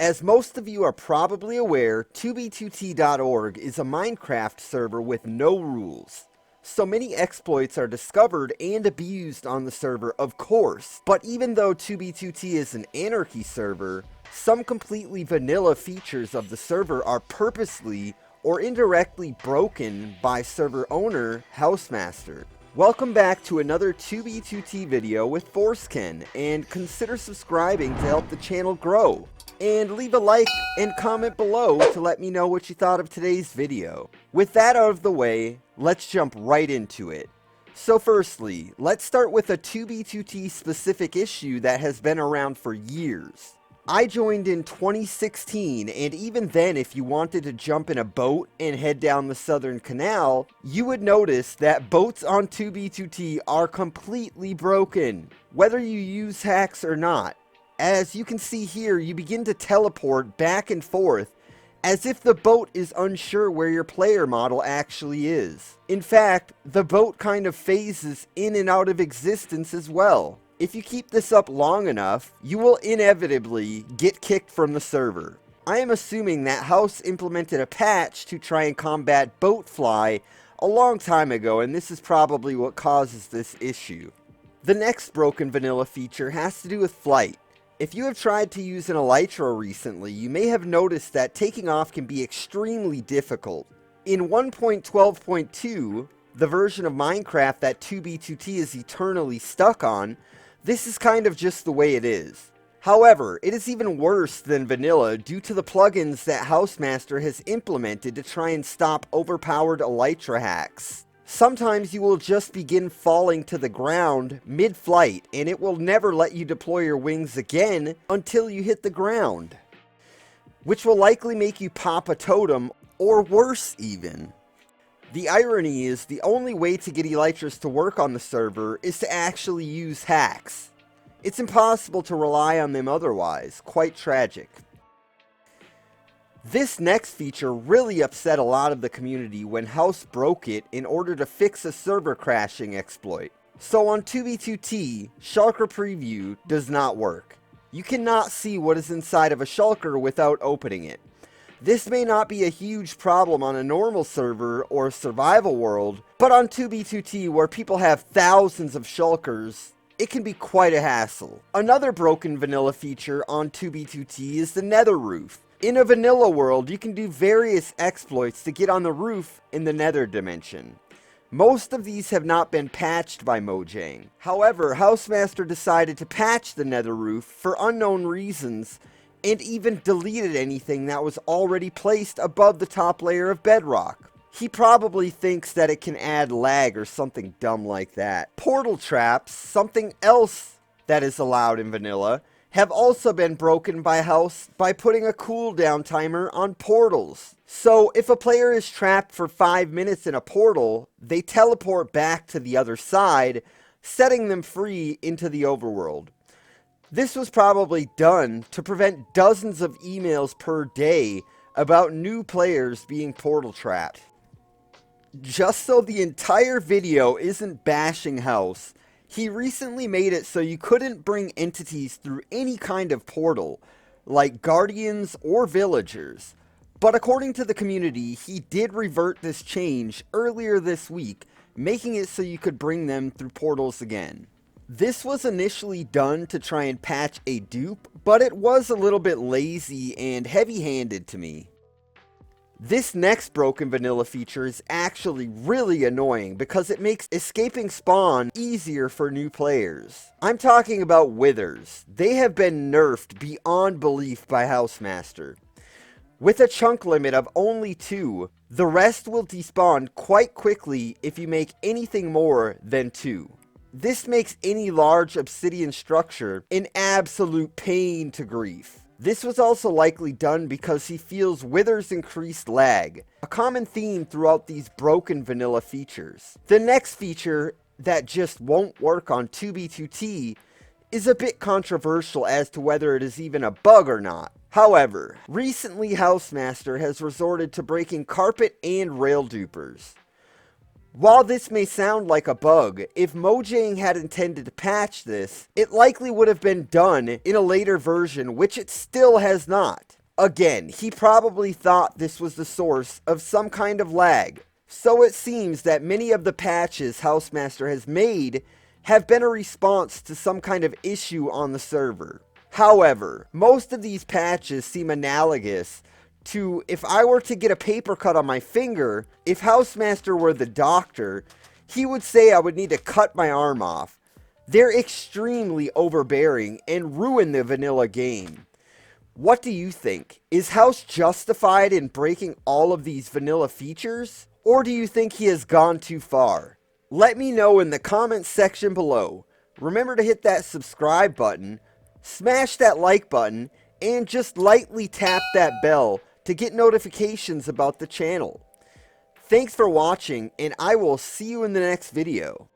As most of you are probably aware, 2b2t.org is a Minecraft server with no rules. So many exploits are discovered and abused on the server, of course. But even though 2b2t is an anarchy server, some completely vanilla features of the server are purposely or indirectly broken by server owner Housemaster. Welcome back to another 2b2t video with Forceken, and consider subscribing to help the channel grow. And leave a like and comment below to let me know what you thought of today's video. With that out of the way, let's jump right into it. So firstly, let's start with a 2b2t specific issue that has been around for years. I joined in 2016, and even then if you wanted to jump in a boat and head down the Southern Canal, you would notice that boats on 2b2t are completely broken, whether you use hacks or not. As you can see here, you begin to teleport back and forth as if the boat is unsure where your player model actually is. In fact, the boat kind of phases in and out of existence as well. If you keep this up long enough, you will inevitably get kicked from the server. I am assuming that Hause implemented a patch to try and combat boat fly a long time ago, and this is probably what causes this issue. The next broken vanilla feature has to do with flight. If you have tried to use an elytra recently, you may have noticed that taking off can be extremely difficult. In 1.12.2, the version of Minecraft that 2b2t is eternally stuck on, this is kind of just the way it is. However, it is even worse than vanilla due to the plugins that Housemaster has implemented to try and stop overpowered elytra hacks. Sometimes you will just begin falling to the ground mid-flight, and it will never let you deploy your wings again until you hit the ground, which will likely make you pop a totem, or worse even. The irony is the only way to get elytras to work on the server is to actually use hacks. It's impossible to rely on them otherwise, quite tragic. This next feature really upset a lot of the community when Hause broke it in order to fix a server crashing exploit. So on 2b2t, Shnulker Preview does not work. You cannot see what is inside of a shulker without opening it. This may not be a huge problem on a normal server or survival world, but on 2b2t where people have thousands of shulkers, it can be quite a hassle. Another broken vanilla feature on 2b2t is the nether roof. In a vanilla world, you can do various exploits to get on the roof in the nether dimension. Most of these have not been patched by Mojang. However, Housemaster decided to patch the nether roof for unknown reasons and even deleted anything that was already placed above the top layer of bedrock. He probably thinks that it can add lag or something dumb like that. Portal traps, something else that is allowed in vanilla, have also been broken by Hause by putting a cooldown timer on portals. So if a player is trapped for 5 minutes in a portal, they teleport back to the other side, setting them free into the overworld. This was probably done to prevent dozens of emails per day about new players being portal trapped. Just so the entire video isn't bashing Hause, he recently made it so you couldn't bring entities through any kind of portal, like guardians or villagers. But according to the community, he did revert this change earlier this week, making it so you could bring them through portals again. This was initially done to try and patch a dupe, but it was a little bit lazy and heavy-handed to me. This next broken vanilla feature is actually really annoying because it makes escaping spawn easier for new players. I'm talking about withers. They have been nerfed beyond belief by Housemaster. With a chunk limit of only 2, the rest will despawn quite quickly if you make anything more than 2. This makes any large obsidian structure an absolute pain to grief. This was also likely done because he feels withers increased lag, a common theme throughout these broken vanilla features. The next feature that just won't work on 2b2t is a bit controversial as to whether it is even a bug or not. However, recently Housemaster has resorted to breaking carpet and rail dupers. While this may sound like a bug, if Mojang had intended to patch this, it likely would have been done in a later version, which it still has not. Again, he probably thought this was the source of some kind of lag. So it seems that many of the patches Housemaster has made have been a response to some kind of issue on the server. However, most of these patches seem analogous to if I were to get a paper cut on my finger, if Housemaster were the doctor, he would say I would need to cut my arm off. They're extremely overbearing and ruin the vanilla game. What do you think? Is House justified in breaking all of these vanilla features? Or do you think he has gone too far? Let me know in the comments section below. Remember to hit that subscribe button, smash that like button, and just lightly tap that bell to get notifications about the channel. Thanks for watching, and I will see you in the next video.